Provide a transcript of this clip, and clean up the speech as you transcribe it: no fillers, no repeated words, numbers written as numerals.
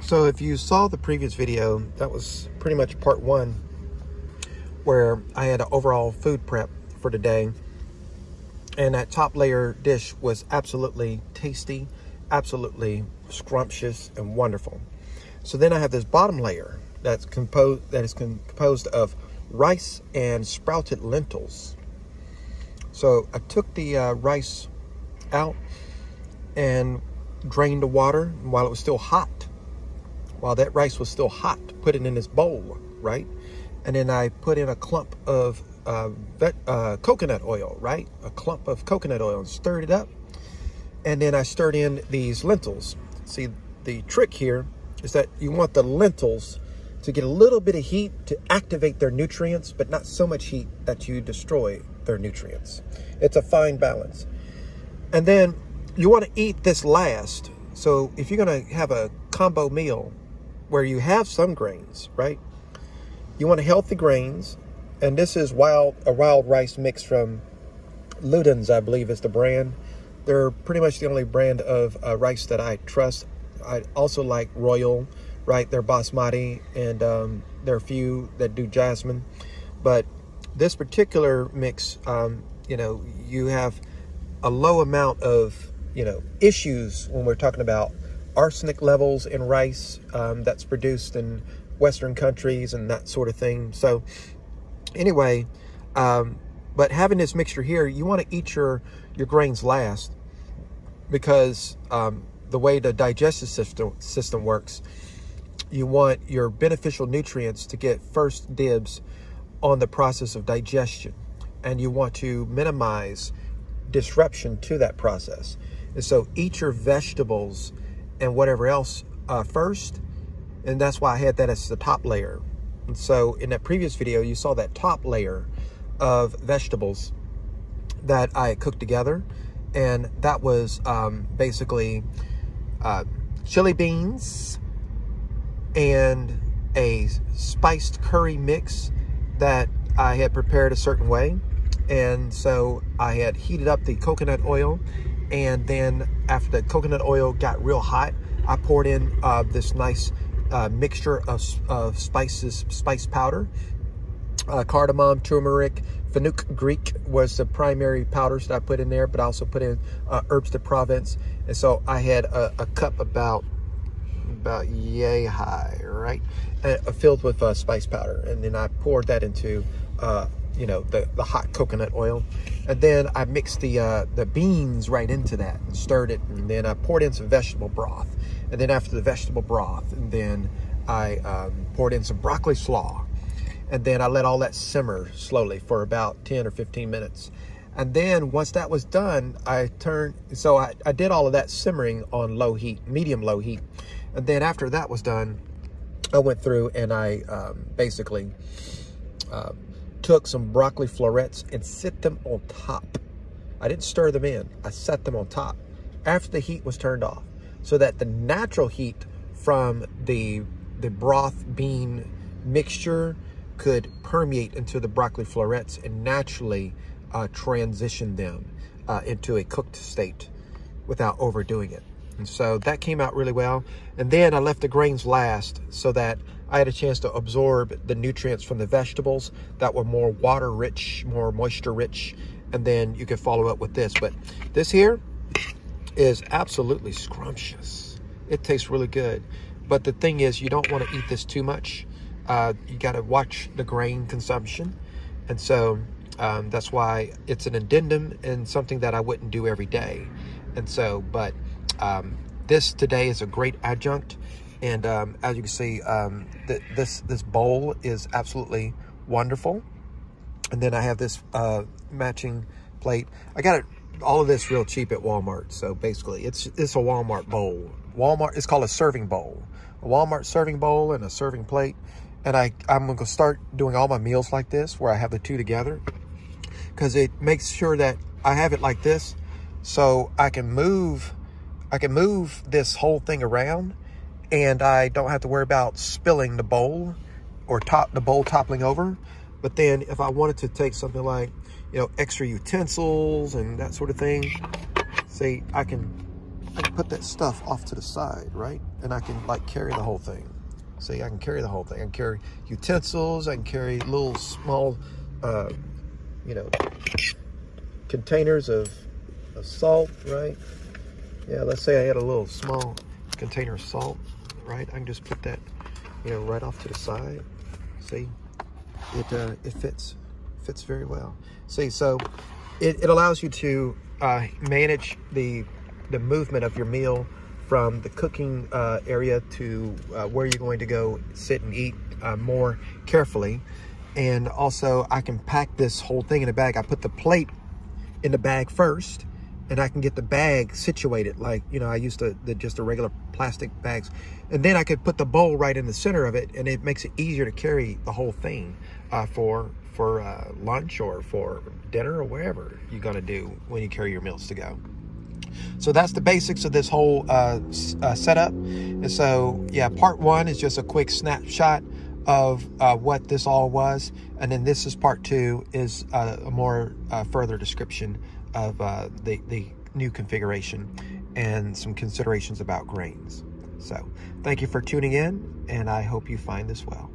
So if you saw the previous video, that was pretty much part one, where I had an overall food prep for today. And that top layer dish was absolutely tasty, absolutely scrumptious and wonderful. So then I have this bottom layer that is composed of rice and sprouted lentils. So I took the rice out and drained the water while it was still hot. While that rice was still hot, put it in this bowl, right? And then I put in a clump of coconut oil, right? A clump of coconut oil, and stirred it up. And then I stirred in these lentils. See, the trick here is that you want the lentils to get a little bit of heat to activate their nutrients, but not so much heat that you destroy their nutrients. It's a fine balance. And then you want to eat this last. So if you're going to have a combo meal where you have some grains, right? You want healthy grains. And this is a wild rice mix from Luden's, I believe is the brand. They're pretty much the only brand of rice that I trust. I also like Royal, right? They're basmati, and there are a few that do jasmine. But this particular mix, you have a low amount of, issues when we're talking about arsenic levels in rice that's produced in Western countries and that sort of thing. So anyway, but having this mixture here, you want to eat your grains last, because the way the digestive system works, you want your beneficial nutrients to get first dibs on the process of digestion, and you want to minimize disruption to that process. And so eat your vegetables and whatever else first, and that's why I had that as the top layer. And so in that previous video, you saw that top layer of vegetables that I cooked together, and that was basically chili beans and a spiced curry mix that I had prepared a certain way. And so I had heated up the coconut oil, and then after the coconut oil got real hot, I poured in this nice mixture of spices, spice powder. Cardamom, turmeric, fenugreek Greek was the primary powders that I put in there, but I also put in herbs de Provence. And so I had a cup about yay high, right? Filled with spice powder. And then I poured that into, the hot coconut oil. And then I mixed the beans right into that and stirred it. And then I poured in some vegetable broth. And then after the vegetable broth, and then I poured in some broccoli slaw. And then I let all that simmer slowly for about 10 or 15 minutes. And then once that was done, I did all of that simmering on low heat, medium low heat. And then after that was done, I went through and I basically took some broccoli florets and set them on top. I didn't stir them in. I set them on top after the heat was turned off, so that the natural heat from the broth bean mixture could permeate into the broccoli florets and naturally transition them into a cooked state without overdoing it. And so that came out really well. And then I left the grains last so that I had a chance to absorb the nutrients from the vegetables that were more water rich, more moisture rich. And then you can follow up with this. But this here is absolutely scrumptious. It tastes really good. But the thing is, you don't want to eat this too much. You got to watch the grain consumption. And so that's why it's an addendum and something that I wouldn't do every day. And so, but this today is a great adjunct. And as you can see, this bowl is absolutely wonderful. And then I have this matching plate. I got all of this real cheap at Walmart. So basically, it's a Walmart bowl. It's called a serving bowl. A Walmart serving bowl and a serving plate. And I'm going to start doing all my meals like this, where I have the two together, because it makes sure that I have it like this, so I can move this whole thing around, and I don't have to worry about spilling the bowl or the bowl toppling over. But then if I wanted to take something like, extra utensils and that sort of thing, see, I can I can put that stuff off to the side, right? And I can like carry the whole thing. See, I can carry the whole thing. I can carry utensils. I can carry little small, you know, containers of salt, right? Yeah, let's say I had a little small container of salt, right? I can just put that, you know, right off to the side. See, it fits very well. See, so it allows you to manage the movement of your meal from the cooking area to where you're going to go sit and eat more carefully. And also I can pack this whole thing in a bag. I put the plate in the bag first, and I can get the bag situated like, you know, I used to just the regular plastic bags, and then I could put the bowl right in the center of it, and it makes it easier to carry the whole thing for lunch or for dinner or wherever you're gonna do when you carry your meals to go. So that's the basics of this whole setup. And so, yeah, part one is just a quick snapshot of what this all was. And then this is part two, is a more further description of the new configuration and some considerations about grains. So thank you for tuning in, and I hope you find this well.